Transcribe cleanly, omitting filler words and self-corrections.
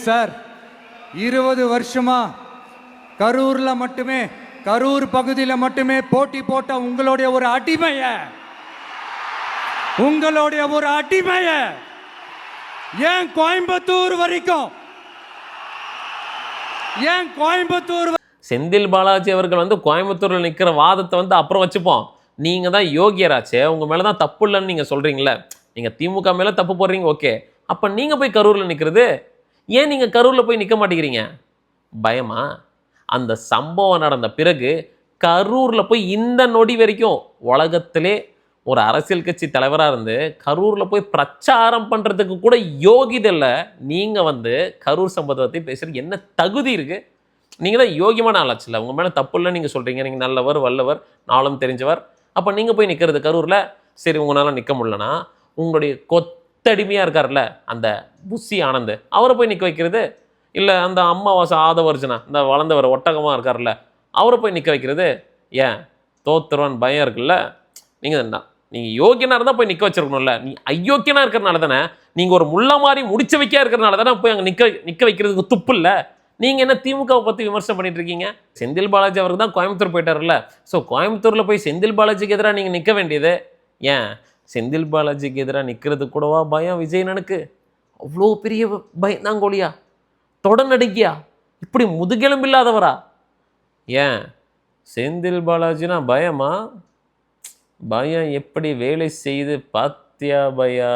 Sir 20 வருஷமா கரூர்ல மட்டுமே, கரூர் பகுதியில் மட்டுமே போட்டி போட்ட உங்களுடைய ஒரு அடிமைய ஏன் கோயம்புத்தூர் வரைக்கும், செந்தில் பாலாஜி அவர்கள் கோயம்புத்தூர்ல நிக்கிற வாதத்தை அப்புறம் வச்சுப்போம். நீங்க தான் யோகியராச்சே, உங்க மேலதான் தப்பு இல்லைன்னு நீங்க சொல்றீங்களே. நீங்க திமுக மேல தப்பு போடுறீங்க, ஓகே. அப்ப நீங்க போய் கரூர்ல நிக்கிறது ஏன்? நீங்க கரூர்ல போய் நிக்க மாட்டேங்கிறீங்க? பயமா? அந்த சம்பவம் நடந்த பிறகு கரூர்ல போய் இந்த நொடி வரைக்கும் உலகத்திலே ஒரு அரசியல் கட்சி தலைவராக இருந்து கரூர்ல போய் பிரச்சாரம் பண்றதுக்கு கூட யோகிதில்ல. நீங்க கரூர் சம்பவத்தை பேசுறது என்ன தகுதி இருக்கு? நீங்க தான் யோகியமான ஆளாச்சுல. உங்க மேல தப்பு இல்லை நீங்க சொல்றீங்க. நீங்க நல்லவர், வல்லவர், நாளும் தெரிஞ்சவர். அப்ப நீங்க போய் நிக்கிறது கரூர்ல. சரி, உங்களால நிக்க முடியலனா உங்களுடைய கொத்தடிமையா இருக்கார்ல அந்த புஷி ஆனந்த், அவரை போய் நிக்க வைக்கிறது. இல்லை அந்த அம்மாவாசை ஆதவர்ஜனா, இந்த வளர்ந்தவர் ஒட்டகமாக இருக்கார்ல, அவரை போய் நிற்க வைக்கிறது. ஏன்? தோத்துருவான் பயம் இருக்குல்ல. நீங்கள் யோகியனாக இருந்தால் போய் நிற்க வச்சிருக்கணும்ல. நீ அயோக்கியனாக இருக்கிறனால தானே, நீங்கள் ஒரு முள்ள மாதிரி முடிச்ச வைக்க இருக்கிறனால தானே போய் அங்கே நிற்க வைக்கிறதுக்கு துப்பு இல்லை. நீங்கள் என்ன திமுகவை பற்றி விமர்சனம் பண்ணிட்டு இருக்கீங்க? செந்தில் பாலாஜி அவருக்கு தான் கோயம்புத்தூர் போயிட்டார்ல. ஸோ கோயம்புத்தூரில் போய் செந்தில் பாலாஜிக்கு எதிராக நீங்கள் நிற்க வேண்டியது ஏன்? செந்தில் பாலாஜிக்கு எதிராக நிற்கிறது கூடவா பயம் விஜயனனுக்கு? அவ்வளோ பெரிய பயந்தாங்கோலியா, தொடநடுங்கியா, இப்படி முதுகெலும்பில்லாதவரா? ஏன் செந்தில் பாலாஜினா பயமா? பயம் எப்படி வேலை செய்து பாத்தியா பயா?